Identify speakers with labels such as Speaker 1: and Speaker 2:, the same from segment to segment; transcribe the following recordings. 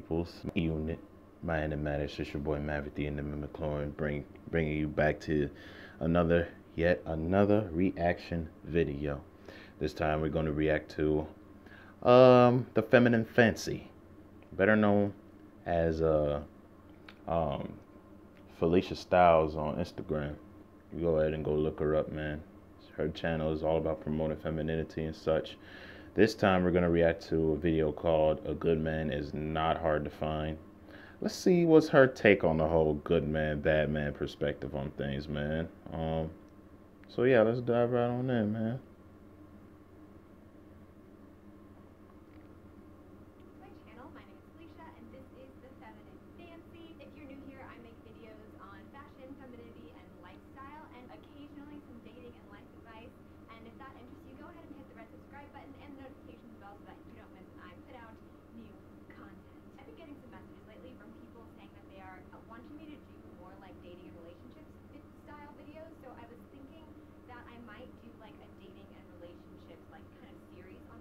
Speaker 1: peoples, unit, my enigmatics, it's your boy Maverick the Enigma McLaurin, bringing you back to yet another reaction video. This time we're going to react to the Feminine Fancy, better known as Felicia Styles on Instagram. You go ahead and go look her up, man. Her channel is all about promoting femininity and such. This time we're going to react to a video called A Good Man Is Not Hard to Find. Let's see what's her take on the whole good man, bad man perspective on things, man. So yeah, let's dive right on in, man.
Speaker 2: My channel, my name is Felicia, and this is The Feminine Fancy. If you're new here, I make videos on fashion, femininity, and lifestyle, and occasionally some dating and life advice. And if that interests you, go ahead and hit the red subscribe button and the notifications bell so that you don't miss when I put out new content. I've been getting some messages lately from people saying that they are wanting me to do more like dating and relationships style videos. So I was thinking that I might do like a dating and relationships like kind of series on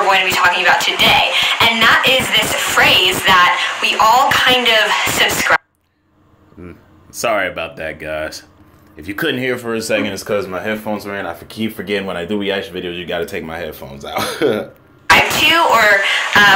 Speaker 2: we're going to be talking about today, and that is this phrase that we all kind of subscribe.
Speaker 1: Sorry about that, guys. If you couldn't hear for a second, it's because my headphones were in. I keep forgetting when I do reaction videos, you got to take my headphones out.
Speaker 2: To, or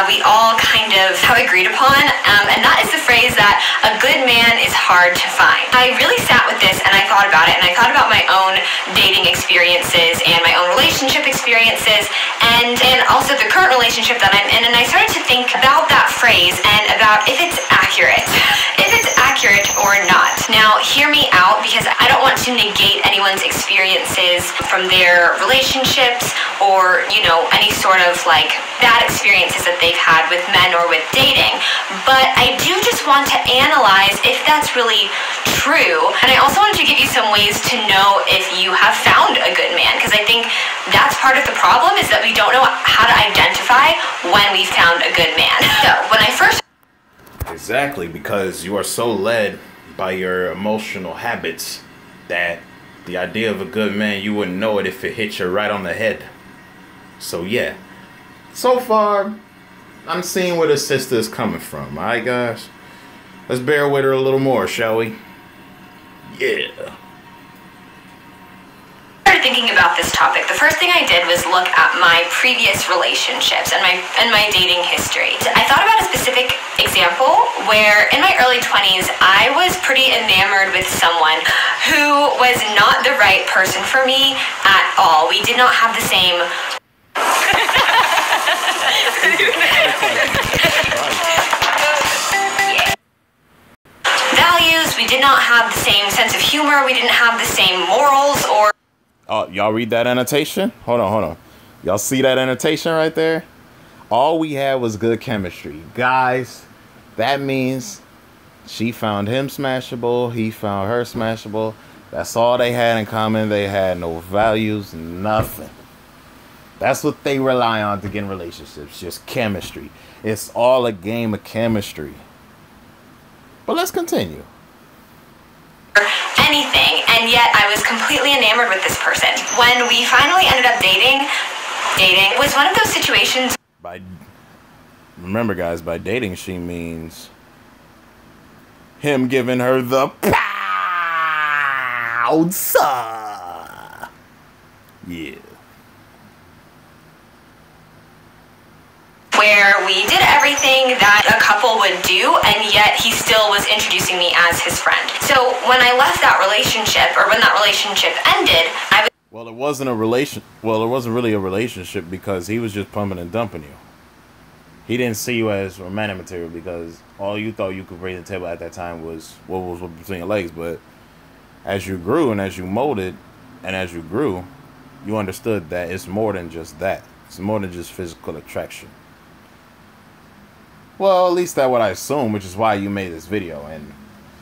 Speaker 2: we all kind of have agreed upon, and that is the phrase that a good man is hard to find. I really sat with this and I thought about it, and I thought about my own dating experiences and my own relationship experiences, and also the current relationship that I'm in, and I started to think about that phrase and about if it's accurate or not. Now, hear me out, because I don't want to negate anyone's experiences from their relationships or, you know, any sort of like bad experiences that they've had with men or with dating, but I do just want to analyze if that's really true, and I also wanted to give you some ways to know if you have found a good man, because I think that's part of the problem, is that we don't know how to identify when we found a good man. So when I first
Speaker 1: Exactly, because you are so led by your emotional habits that the idea of a good man, you wouldn't know it if it hit you right on the head. So yeah, so far I'm seeing where the sister is coming from. Alright guys, let's bear with her a little more, shall we? Yeah.
Speaker 2: Thinking about this topic, the first thing I did was look at my previous relationships and my dating history. I thought about a specific example where in my early 20s I was pretty enamored with someone who was not the right person for me at all. We did not have the same values, we did not have the same sense of humor, we didn't have the same morals or...
Speaker 1: Oh, y'all read that annotation? Hold on. Y'all see that annotation right there? All we had was good chemistry. Guys, that means she found him smashable, he found her smashable. That's all they had in common. They had no values, nothing. That's what they rely on to get in relationships, just chemistry. It's all a game of chemistry. But let's continue.
Speaker 2: Anything, and yet I was completely enamored with this person. When we finally ended up dating was one of those situations.
Speaker 1: Remember guys, by dating she means him giving her the pouncer. Yeah.
Speaker 2: Where we did everything that a couple would do, and yet he still was introducing me as his friend. So when I left that relationship, or when that relationship ended,
Speaker 1: Well, it wasn't really a relationship, because he was just pumping and dumping you. He didn't see you as romantic material, because all you thought you could bring to the table at that time was what was between your legs. But as you grew and as you molded and as you grew, you understood that it's more than just that. It's more than just physical attraction. Well, at least that's what I assume, which is why you made this video. And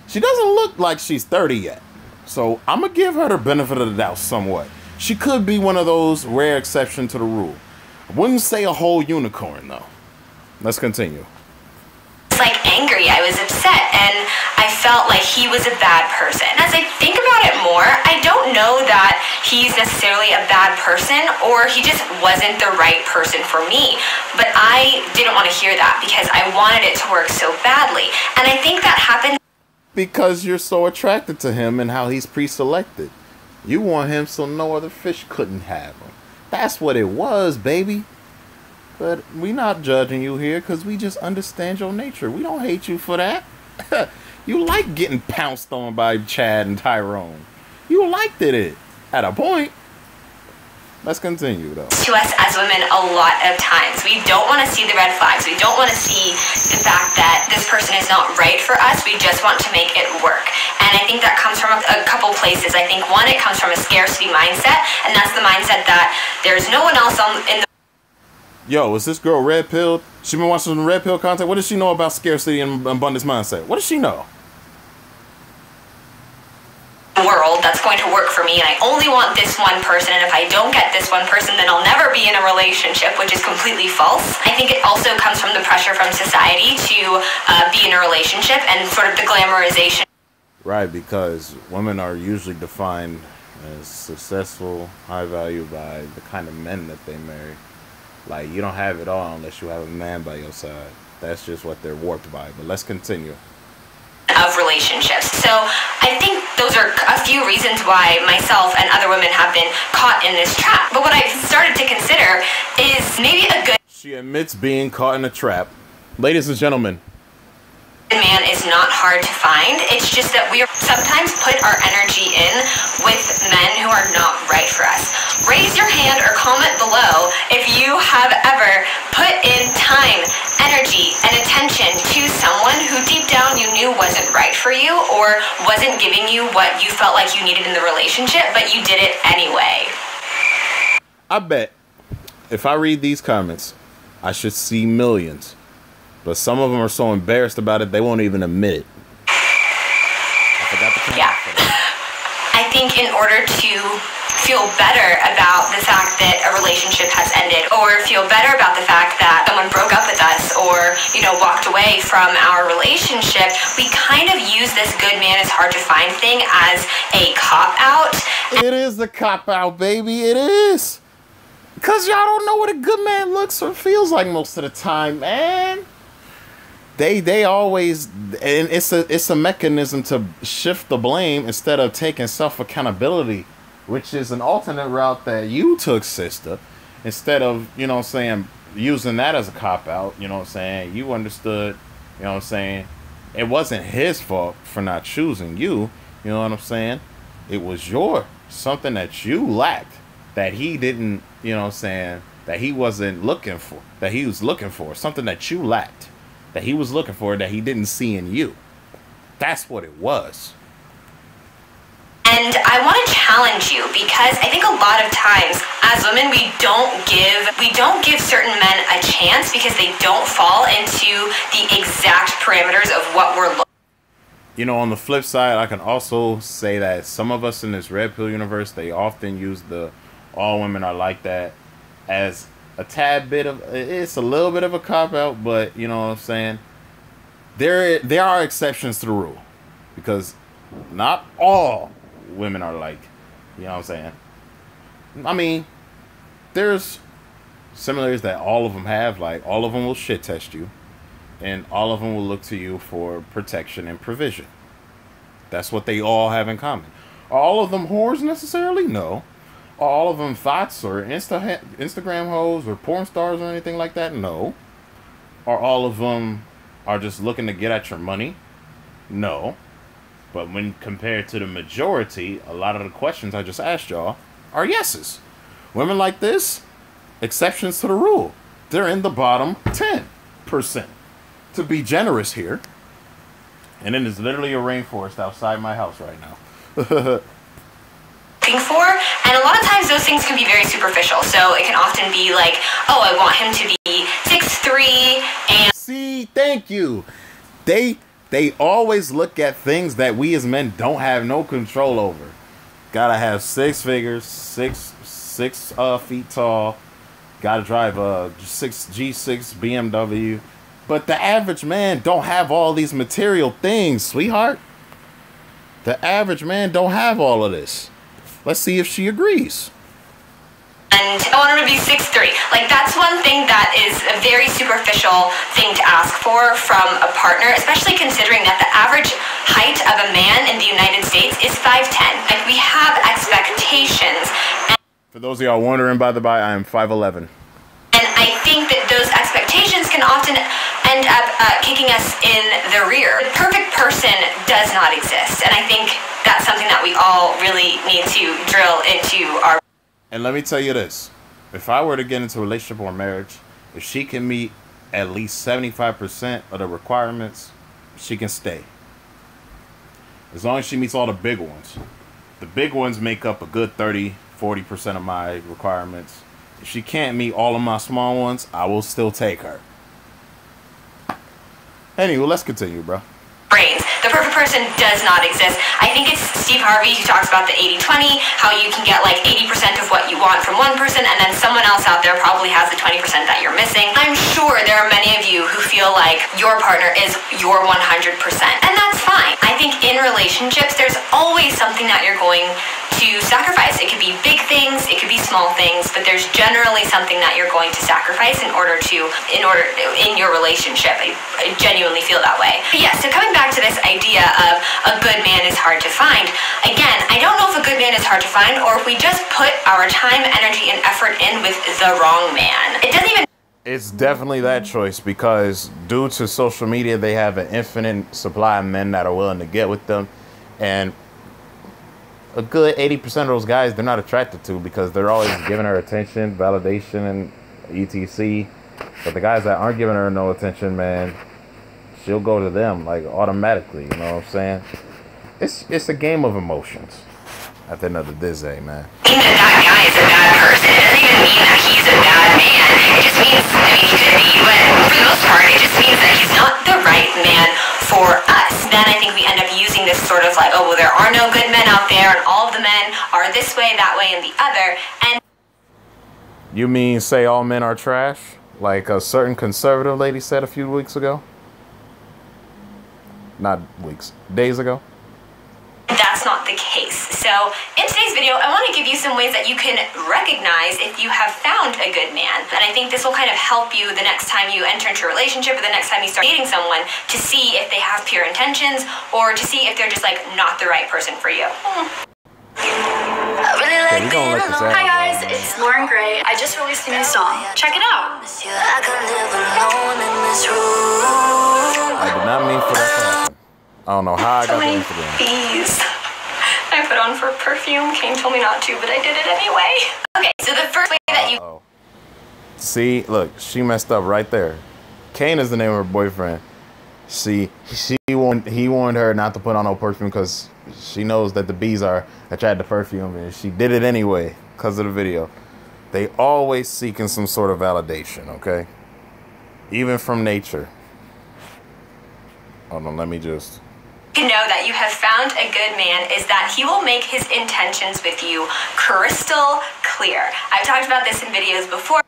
Speaker 1: she doesn't look like she's 30 yet. So I'm going to give her the benefit of the doubt somewhat. She could be one of those rare exceptions to the rule. I wouldn't say a whole unicorn, though. Let's continue.
Speaker 2: Like angry, I was upset, and I felt like he was a bad person. As I think about it more, I don't know that he's necessarily a bad person, or he just wasn't the right person for me. But I didn't want to hear that. that because I wanted it to work so badly. And I think that happens
Speaker 1: because you're so attracted to him and how he's pre-selected. You want him so no other fish couldn't have him. That's what it was, baby. But we not judging you here because we just understand your nature. We don't hate you for that. You like getting pounced on by Chad and Tyrone. You liked it at a point. Let's continue, though.
Speaker 2: To us as women a lot of times. We don't want to see the red flags. We don't want to see the fact that this person is not right for us. We just want to make it work. And I think that comes from a couple places. I think, one, it comes from a scarcity mindset, and that's the mindset that there's no one else in the
Speaker 1: Yo, is this girl red pilled? She been watching some red pill content? What does she know about scarcity and abundance mindset? What does she know?
Speaker 2: world that's going to work for me, and I only want this one person, and if I don't get this one person, then I'll never be in a relationship, which is completely false. I think it also comes from the pressure from society to be in a relationship and sort of the glamorization.
Speaker 1: Right, because women are usually defined as successful, high value by the kind of men that they marry. Like, you don't have it all unless you have a man by your side. That's just what they're warped by. But let's continue.
Speaker 2: Of relationships. So I think those are a few reasons why myself and other women have been caught in this trap. But what I've started to consider is maybe a good
Speaker 1: She admits being caught in a trap. Ladies and gentlemen,
Speaker 2: man is not hard to find. It's just that we sometimes put our energy in with men who are not right for us. Raise your hand or comment below if you have ever put in time, energy, and attention to someone who deep down you knew wasn't right for you or wasn't giving you what you felt like you needed in the relationship, but you did it anyway.
Speaker 1: I bet if I read these comments, I should see millions. But some of them are so embarrassed about it, they won't even admit it. I forgot to
Speaker 2: Yeah. I think in order to feel better about the fact that a relationship has ended, or feel better about the fact that someone broke up with us or, walked away from our relationship, we kind of use this good man is hard to find thing as a cop-out.
Speaker 1: It is the cop-out, baby. It is. Because y'all don't know what a good man looks or feels like most of the time, man. They always, and it's a mechanism to shift the blame instead of taking self-accountability, which is an alternate route that you took, sister. Instead of, using that as a cop-out, you understood, it wasn't his fault for not choosing you, you know what I'm saying? It was something that you lacked, that he didn't, that he wasn't looking for, that he was looking for, something that you lacked. That he was looking for that he didn't see in you. That's what it was.
Speaker 2: And I want to challenge you because I think a lot of times as women we don't give certain men a chance because they don't fall into the exact parameters of what we're looking.
Speaker 1: On the flip side, I can also say that some of us in this red pill universe, they often use the all women are like that as a tad bit of, it's a little bit of a cop-out, but you know what I'm saying? There are exceptions to the rule. Because not all women are like, you know what I'm saying? I mean, there's similarities that all of them have, like all of them will shit test you. And all of them will look to you for protection and provision. That's what they all have in common. Are all of them whores necessarily? No. Are all of them thoughts or Instagram hoes or porn stars or anything like that? No. Are all of them are just looking to get at your money? No. But when compared to the majority, a lot of the questions I just asked y'all are yeses. Women like this, exceptions to the rule. They're in the bottom 10%. To be generous here. And it is literally a rainforest outside my house right now.
Speaker 2: For, and a lot of times those things can be very superficial, so it can often be like, oh, I want him to be 6'3" and
Speaker 1: see, thank you. They always look at things that we as men don't have no control over. Gotta have 6 figures, six feet tall, gotta drive a G6 BMW. But the average man don't have all these material things, sweetheart. The average man don't have all of this. Let's see if she agrees.
Speaker 2: and I want him to be 6'3". Like, that's one thing that is a very superficial thing to ask for from a partner, especially considering that the average height of a man in the United States is 5'10". Like, we have expectations.
Speaker 1: For those of y'all wondering, by the by, I am 5'11".
Speaker 2: And I think that those expectations can often end up kicking us in the rear. The perfect person does not exist, and I think that's something that we all really need to drill into our...
Speaker 1: And let me tell you this. If I were to get into a relationship or marriage, if she can meet at least 75% of the requirements, she can stay. As long as she meets all the big ones. The big ones make up a good 30-40% of my requirements. If she can't meet all of my small ones, I will still take her. Anyway, let's continue, bro.
Speaker 2: Brains. The perfect person does not exist. I think it's Steve Harvey who talks about the 80-20, how you can get like 80% of what you want from one person, and then someone else out there probably has the 20% that you're missing. I'm sure there are many of you who feel like your partner is your 100%, and that's fine. I think in relationships, there's always something that you're going to sacrifice. It could be big things, it could be small things, but there's generally something that you're going to sacrifice in your relationship. I genuinely feel that way. But yeah, so coming back to this idea of a good man is hard to find. Again, I don't know if a good man is hard to find or if we just put our time, energy, and effort in with the wrong man. It doesn't even...
Speaker 1: It's definitely that choice because due to social media, they have an infinite supply of men that are willing to get with them. And a good 80% of those guys they're not attracted to because they're always giving her attention, validation, and etc. But the guys that aren't giving her no attention, man, she'll go to them like automatically. You know what I'm saying? It's a game of emotions at the end of the day, man.
Speaker 2: Mean that guy is a bad person. It doesn't even mean that he's a bad man. It just means, I mean, he could be, but for the most part, it just means that he's not the right man for us. Then I think we end up using this sort of like, oh, well, there are no good men out there, and all of the men are this way, that way, and the other. And
Speaker 1: you mean say all men are trash? Like a certain conservative lady said a few weeks ago? Not weeks, days ago.
Speaker 2: That's not the case. So in today's video, I want to give you some ways that you can recognize if you have found a good man. And I think this will kind of help you the next time you enter into a relationship or the next time you start dating someone to see if they have pure intentions or to see if they're just like not the right person for you.
Speaker 3: I really like being alone. Hi guys, it's Lauren Gray. I just released a new song. Check it out.
Speaker 1: I did not mean for that to happen. I don't know how I got to Instagram.
Speaker 2: Bees. I put on for perfume. Kane told me not to, but I did it anyway. Okay, so the first way that you...
Speaker 1: See, look, she messed up right there. Kane is the name of her boyfriend. See, he warned her not to put on no perfume because she knows that the bees are attracted to perfume, and she did it anyway because of the video. They always seeking some sort of validation, okay? Even from nature. Hold on, let me just...
Speaker 2: To know that you have found a good man is that he will make his intentions with you crystal clear. I've talked about this in videos before.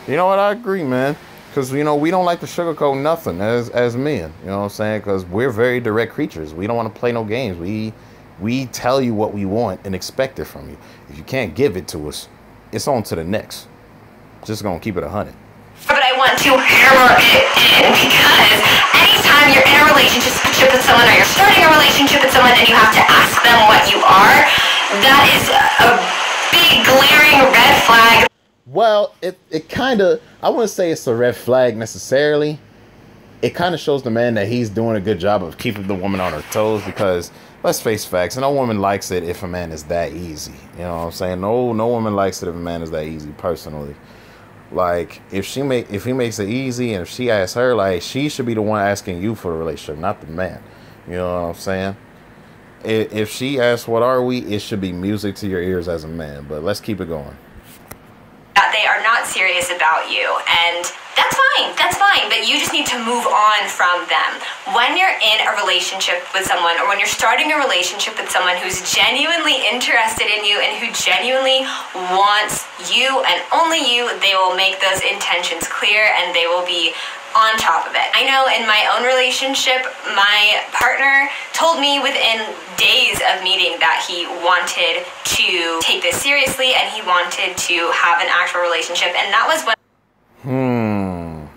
Speaker 1: You know what? I agree, man. Because, you know, we don't like to sugarcoat nothing as men. You know what I'm saying? Because we're very direct creatures. We don't want to play no games. We tell you what we want and expect it from you. If you can't give it to us, it's on to the next. Just going to keep it 100.
Speaker 2: But I want to hammer it in because anytime you're in a relationship with someone or you're starting a relationship with someone and you have to ask them what you are, that is a big glaring red flag.
Speaker 1: Well, it kind of, I wouldn't say it's a red flag necessarily. It kind of shows the man that he's doing a good job of keeping the woman on her toes because, let's face facts, no woman likes it if a man is that easy. You know what I'm saying? No woman likes it if a man is that easy, personally. Like, if he makes it easy and if she asks her, like, she should be the one asking you for the relationship, not the man. You know what I'm saying? If she asks, what are we, it should be music to your ears as a man. But let's keep it going.
Speaker 2: That they are not serious about you, and that's fine, but you just need to move on from them. When you're in a relationship with someone, or when you're starting a relationship with someone who's genuinely interested in you and who genuinely wants you and only you, they will make those intentions clear and they will be on top of it. I know in my own relationship, my partner told me within days of meeting that he wanted to take this seriously and he wanted to have an actual relationship, and that was when...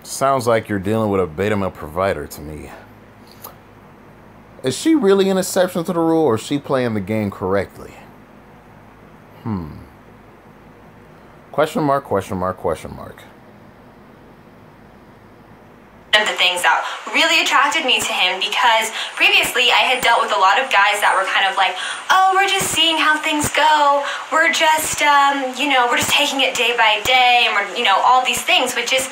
Speaker 1: Sounds like you're dealing with a beta male provider to me. Is she really an exception to the rule, or is she playing the game correctly? Question mark, question mark, question mark.
Speaker 2: One of the things that really attracted me to him, because previously I had dealt with a lot of guys that were kind of like, oh, we're just seeing how things go. We're just, we're just taking it day by day, and we're, all these things, which is,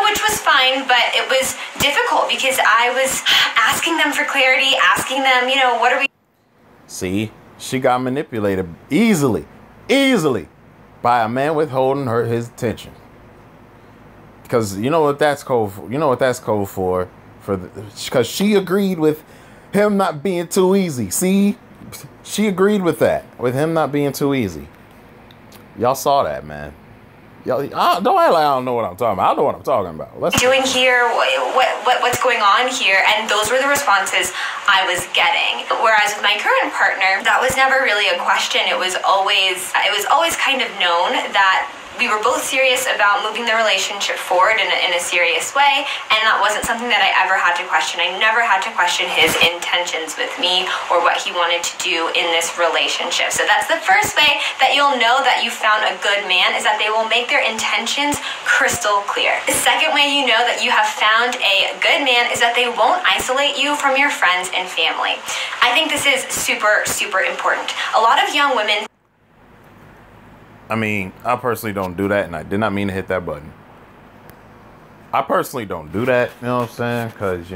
Speaker 2: which was fine, but it was difficult because I was asking them for clarity, asking them, what are we...
Speaker 1: See, she got manipulated easily by a man withholding his attention. Because you know what that's code for. You know what that's code for. Because she agreed with him not being too easy. See, she agreed with that, with him not being too easy. Y'all saw that, man. Y'all don't act like I don't know what I'm talking about. I know what I'm talking about. Let's
Speaker 2: doing here, what's going on here, and those were the responses I was getting. Whereas with my current partner, that was never really a question. It was always kind of known that we were both serious about moving the relationship forward in a serious way, and that wasn't something that I ever had to question. I never had to question his intentions with me or what he wanted to do in this relationship. So that's the first way that you'll know that you found a good man, is that they will make their intentions crystal clear. The second way you know that you have found a good man is that they won't isolate you from your friends and family. I think this is super, super important. A lot of young women...
Speaker 1: I mean, I personally don't do that, and I did not mean to hit that button. I personally don't do that, you know what I'm saying? Because,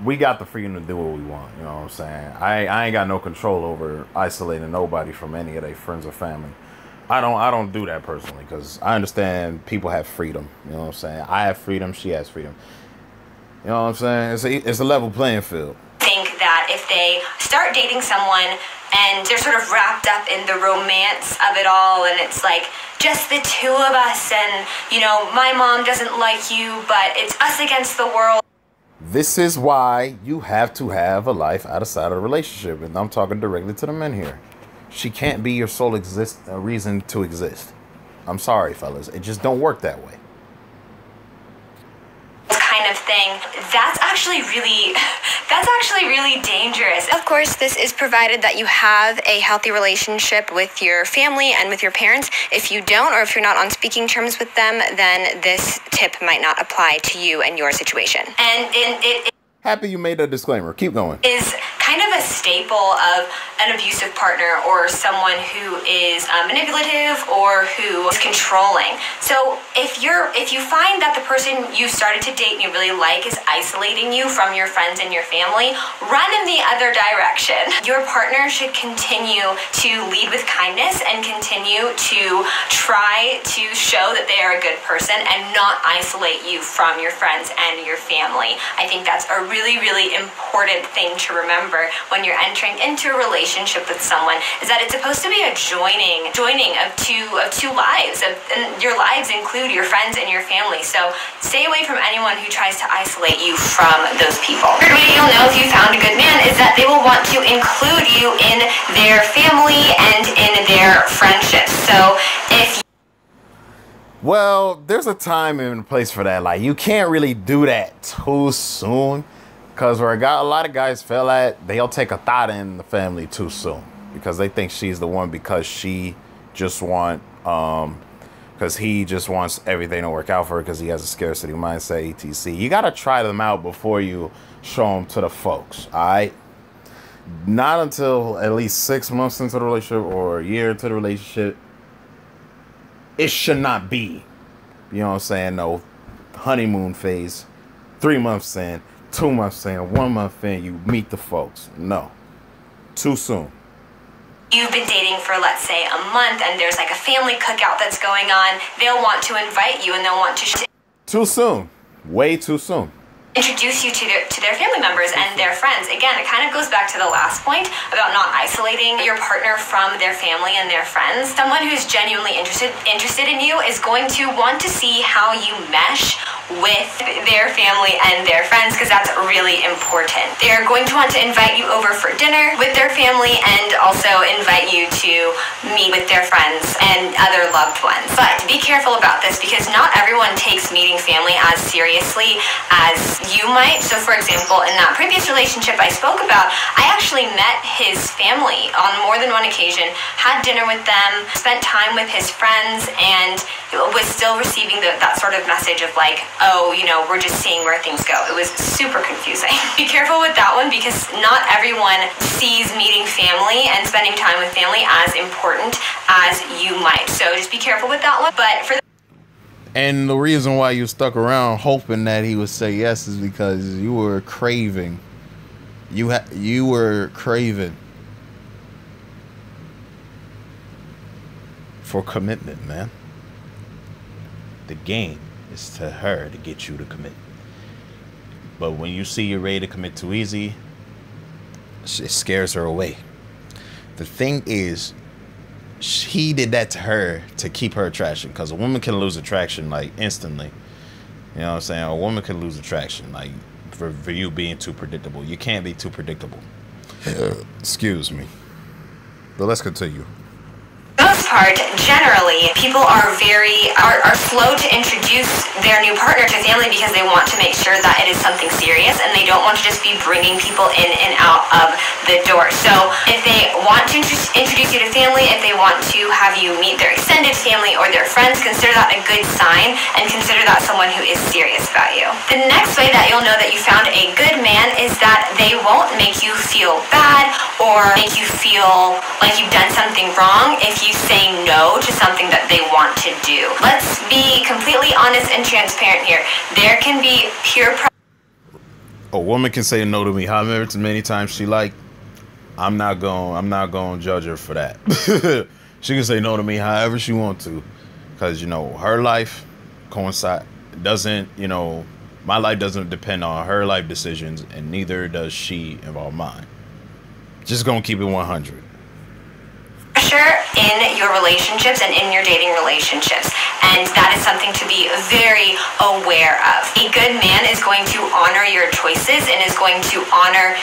Speaker 1: we got the freedom to do what we want, you know what I'm saying? I ain't got no control over isolating nobody from any of their friends or family. I don't do that personally, because I understand people have freedom, you know what I'm saying? I have freedom, she has freedom. You know what I'm saying? It's a level playing field.
Speaker 2: Think that if they start dating someone and they're sort of wrapped up in the romance of it all, and it's like just the two of us, and my mom doesn't like you, but it's us against the world.
Speaker 1: This is why you have to have a life outside of a relationship, and I'm talking directly to the men here. She can't be your sole reason to exist. I'm sorry, fellas, it just don't work that way.
Speaker 2: Kind of thing. That's actually really dangerous. Of course, this is provided that you have a healthy relationship with your family and with your parents. If you don't, or if you're not on speaking terms with them, then this tip might not apply to you and your situation. And it
Speaker 1: Happy you made that disclaimer. Keep going.
Speaker 2: Is kind of a staple of an abusive partner, or someone who is manipulative or who is controlling. So if you find that the person you started to date and you really like is isolating you from your friends and your family, run in the other direction. Your partner should continue to lead with kindness and continue to try to show that they are a good person and not isolate you from your friends and your family. I think that's a really, really important thing to remember when you're entering into a relationship with someone, is that it's supposed to be a joining of two lives, and your lives include your friends and your family. So stay away from anyone who tries to isolate you from those people. Third way you'll know if you found a good man is that they will want to include you in their family and in their friendships. So if
Speaker 1: Well, there's a time and a place for that. Like, you can't really do that too soon. Because where a lot of guys fell at, they'll take a thought in the family too soon. Because they think she's the one, because she just because he just wants everything to work out for her because he has a scarcity mindset, etc. You got to try them out before you show them to the folks, all right? Not until at least 6 months into the relationship or a year into the relationship. It should not be, you know what I'm saying, no honeymoon phase, 3 months in, 2 months in, 1 month in, you meet the folks. No, too soon.
Speaker 2: You've been dating for, let's say, a month, and there's like a family cookout that's going on, they'll want to invite you and they'll want to...
Speaker 1: Too soon. Way too soon.
Speaker 2: introduce you to their family members and their friends. Again, it kind of goes back to the last point about not isolating your partner from their family and their friends. Someone who's genuinely interested in you is going to want to see how you mesh with their family and their friends, because that's really important. They're going to want to invite you over for dinner with their family and also invite you to meet with their friends and other loved ones. But be careful about this, because not everyone takes meeting family as seriously as you might. So for example, in that previous relationship I spoke about, I actually met his family on more than one occasion, had dinner with them, spent time with his friends, and was still receiving that sort of message of like, oh, you know, we're just seeing where things go. It was super confusing. Be careful with that one, because not everyone sees meeting family and spending time with family as important as you might. So just be careful with that one. But for
Speaker 1: And the reason why you stuck around hoping that he would say yes is because you were craving. You were craving for commitment, man. The game is to her to get you to commit. But when you see you're ready to commit too easy, it scares her away. The thing is, he did that to her to keep her attraction, because a woman can lose attraction like instantly. You know what I'm saying? A woman can lose attraction like for you being too predictable. You can't be too predictable. Excuse me. But let's continue.
Speaker 2: most part, generally, people are slow to introduce their new partner to family because they want to make sure that it is something serious, and they don't want to just be bringing people in and out of the door. So if they want to introduce you to family, if they want to have you meet their extended family or their friends, consider that a good sign and consider that someone who is serious about you. The next way that you'll know that you found a good man is that they won't make you feel bad or make you feel like you've done something wrong if you say no to something that they want to do. Let's be completely honest and transparent here. There can be peer pressure.
Speaker 1: A woman can say no to me however many times she like. I'm not going to judge her for that. She can say no to me however she wants to, because her life doesn't, my life doesn't depend on her life decisions, and neither does she involve mine. Just gonna keep it 100.
Speaker 2: Pressure in your relationships and in your dating relationships, and that is something to be very aware of. A good man is going to honor your choices and is going to honor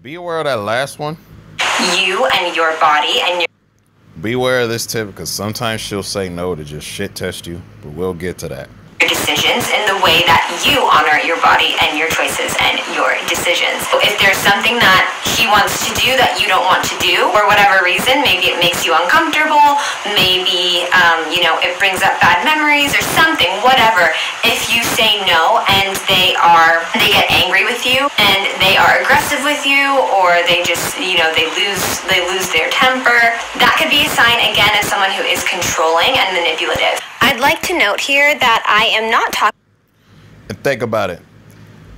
Speaker 1: Be aware of that last one.
Speaker 2: You and your body and your
Speaker 1: Beware of this tip, because sometimes she'll say no to just shit test you, but we'll get to that.
Speaker 2: decisions in the way that you honor your body and your choices and your decisions. So if there's something that he wants to do that you don't want to do, for whatever reason, maybe it makes you uncomfortable, maybe, it brings up bad memories or something, whatever. If you say no and they get angry with you and they are aggressive with you, or they just, they lose their temper, that could be a sign, again, of someone who is controlling and manipulative. I'd like to note here that I am not talking.
Speaker 1: And think about it.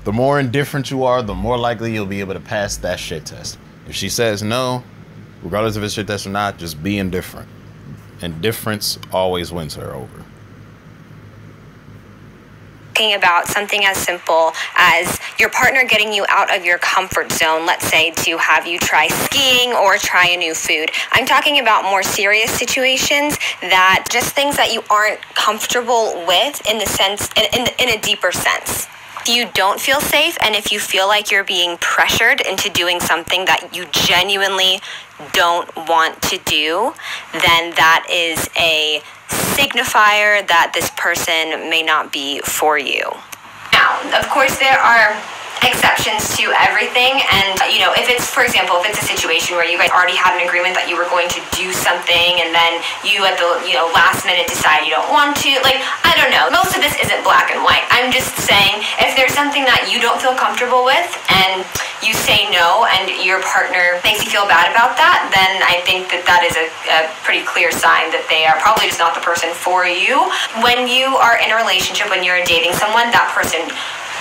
Speaker 1: The more indifferent you are, the more likely you'll be able to pass that shit test. If she says no, regardless if it's shit test or not, just be indifferent. Indifference always wins her over.
Speaker 2: Talking about something as simple as your partner getting you out of your comfort zone, let's say to have you try skiing or try a new food. I'm talking about more serious situations, that just things that you aren't comfortable with in the sense, in a deeper sense. If you don't feel safe and if you feel like you're being pressured into doing something that you genuinely don't want to do, then that is a signifier that this person may not be for you. Now, of course, there are exceptions to everything, and if it's, for example, if it's a situation where you guys already had an agreement that you were going to do something and then you at the last minute decide you don't want to, I don't know, most of this isn't black and white. I'm just saying, if there's something that you don't feel comfortable with and you say no and your partner makes you feel bad about that, then I think that is a pretty clear sign that they are probably just not the person for you. When you are in a relationship, when you're dating someone, that person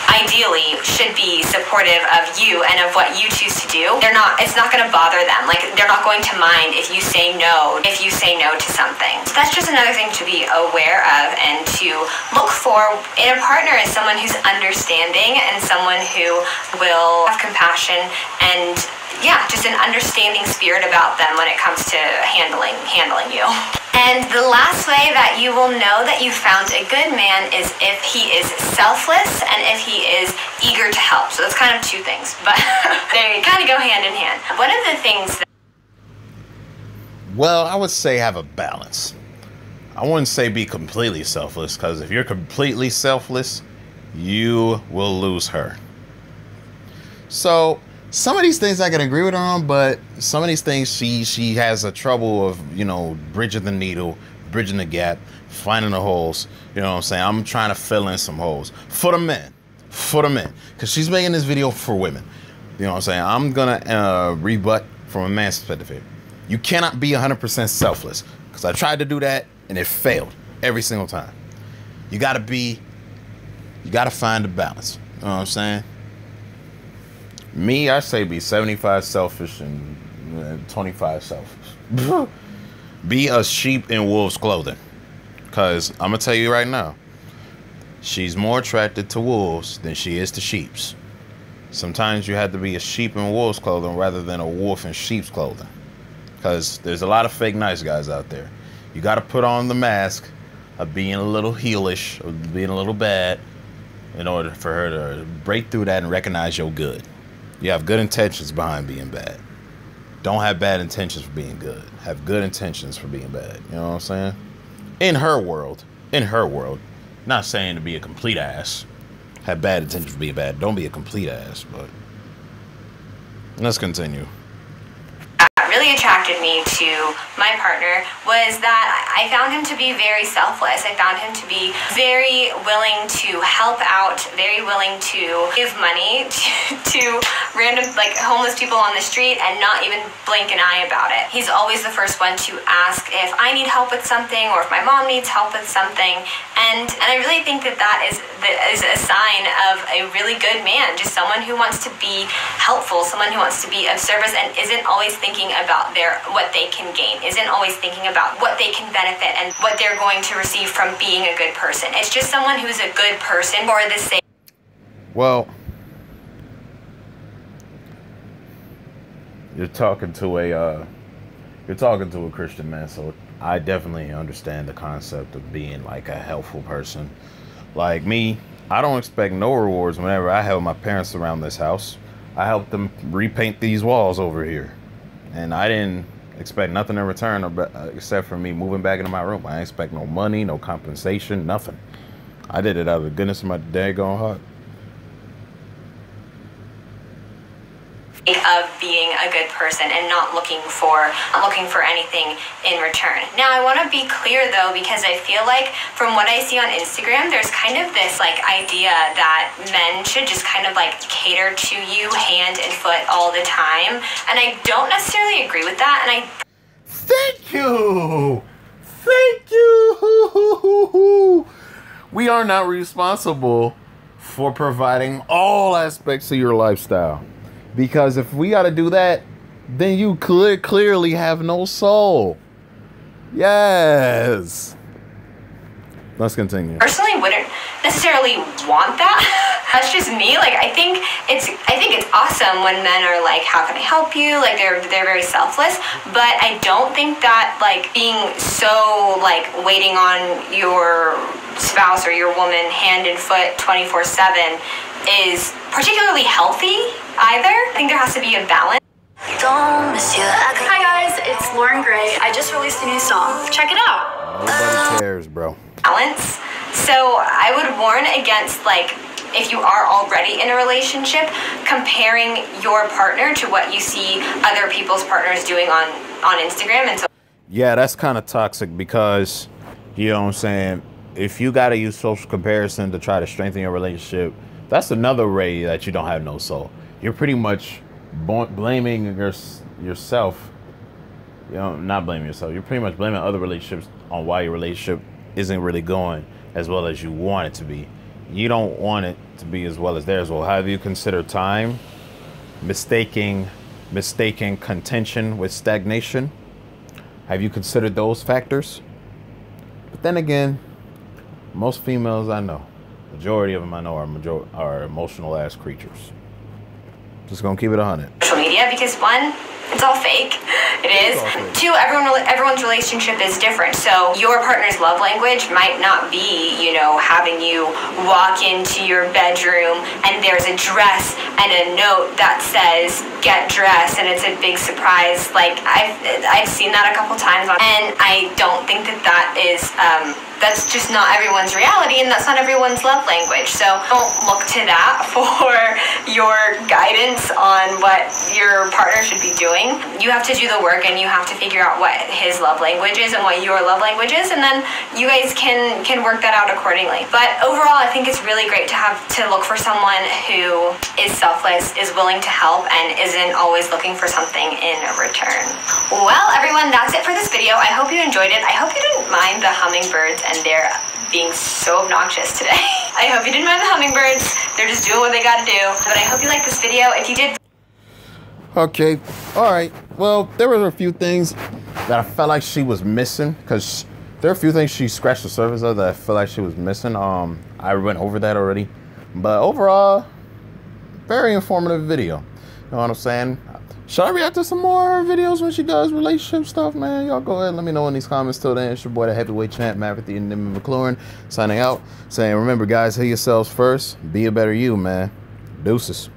Speaker 2: ideally should be supportive of you and of what you choose to do, it's not going to bother them. Like, they're not going to mind if you say no to something. So that's just another thing to be aware of and to look for in a partner, is someone who's understanding and someone who will have compassion and, yeah, just an understanding spirit about them when it comes to handling you. And the last way that you will know that you found a good man is if he is selfless and if he is eager to help. So that's kind of two things, but they kind of go hand in hand. One of the things that...
Speaker 1: Well, I would say have a balance. I wouldn't say be completely selfless, because if you're completely selfless, you will lose her. So some of these things I can agree with her on, but some of these things she has a trouble of, you know, bridging the needle, bridging the gap, finding the holes. You know what I'm saying? I'm trying to fill in some holes for the men, because she's making this video for women. You know what I'm saying? I'm gonna rebut from a man's perspective. You cannot be 100% selfless, because I tried to do that and it failed every single time. You gotta find the balance. You know what I'm saying? Me, I say be 75 selfish and 25 selfish. Be a sheep in wolf's clothing. Because I'm going to tell you right now, she's more attracted to wolves than she is to sheeps. Sometimes you have to be a sheep in wolf's clothing rather than a wolf in sheep's clothing. Because there's a lot of fake nice guys out there. You got to put on the mask of being a little heelish, or being a little bad, in order for her to break through that and recognize your good. You have good intentions behind being bad. Don't have bad intentions for being good. Have good intentions for being bad. You know what I'm saying? In her world. Not saying to be a complete ass. Have bad intentions for being bad. Don't be a complete ass, but let's continue.
Speaker 2: Really attracted me to my partner was that I found him to be very selfless. I found him to be very willing to help out, very willing to give money to random, like, homeless people on the street and not even blink an eye about it. He's always the first one to ask if I need help with something or if my mom needs help with something. And I really think that is a sign of a really good man, just someone who wants to be helpful, someone who wants to be of service and isn't always thinking about what they can gain, isn't always thinking about what they can benefit and what they're going to receive from being a good person. It's just someone who's a good person for the sake.
Speaker 1: Well, you're talking to a Christian man, so I definitely understand the concept of being like a helpful person. Like me, I don't expect no rewards whenever I help my parents around this house. I helped them repaint these walls over here. And I didn't expect nothing in return except for me moving back into my room. I didn't expect no money, no compensation, nothing. I did it out of the goodness of my daggone heart.
Speaker 2: Of being a good person and not looking for anything in return. Now, I want to be clear though, because I feel like from what I see on Instagram, there's kind of this like idea that men should just kind of like cater to you hand and foot all the time, and I don't necessarily agree with that. And
Speaker 1: Thank you. We are not responsible for providing all aspects of your lifestyle. Because if we got to do that, then you clearly have no soul. Yes. Let's continue.
Speaker 2: Personally wouldn't necessarily want that. That's just me. Like, I think it's awesome when men are like, how can I help you? Like, they're very selfless. But I don't think that like being so like waiting on your spouse or your woman hand and foot 24/7 is particularly healthy either. I think there has to be a balance.
Speaker 3: Hi guys, it's Lauren Gray. I just released a new song. Check it out.
Speaker 1: Nobody cares, bro.
Speaker 2: Balance. So I would warn against, like, if you are already in a relationship, comparing your partner to what you see other people's partners doing on Instagram. And so,
Speaker 1: yeah, that's kind of toxic, because, you know what I'm saying, if you got to use social comparison to try to strengthen your relationship, that's another way that you don't have no soul. You're pretty much blaming yourself. You know, not blaming yourself. You're pretty much blaming other relationships on why your relationship isn't really going as well as you want it to be. you don't want it to be as well as theirs. Well, have you considered time, mistaking contention with stagnation? Have you considered those factors? But then again, most females I know, majority of them I know are emotional ass creatures. Just gonna keep it 100.
Speaker 2: Social media, because one, it's all fake. It is. Two, everyone's relationship is different. So your partner's love language might not be, you know, having you walk into your bedroom and there's a dress and a note that says "get dressed" and it's a big surprise. Like I've seen that a couple times, and I don't think that is that's just not everyone's reality, and that's not everyone's love language. So don't look to that for your guidance on what your partner should be doing. You have to do the work, and you have to figure out what his love language is and what your love language is, and then you guys can work that out accordingly. But overall, I think it's really great to look for someone who is selfless, is willing to help, and isn't always looking for something in return. Well, everyone, that's it for this video. I hope you enjoyed it. I hope you didn't mind the hummingbirds and they're being so obnoxious today. I hope you didn't mind the hummingbirds. They're just doing what they gotta do. But I hope you liked this video. If you did...
Speaker 1: Okay, all right. Well, there were a few things that I felt like she was missing, because there are a few things she scratched the surface of that I feel like she was missing. I went over that already. But overall, very informative video. You know what I'm saying? Should I react to some more videos when she does relationship stuff, man? Y'all go ahead and let me know in these comments. Till then, it's your boy, the heavyweight champ, Maverick the Enigma McLaurin, signing out, saying, remember, guys, heal yourselves first. Be a better you, man. Deuces.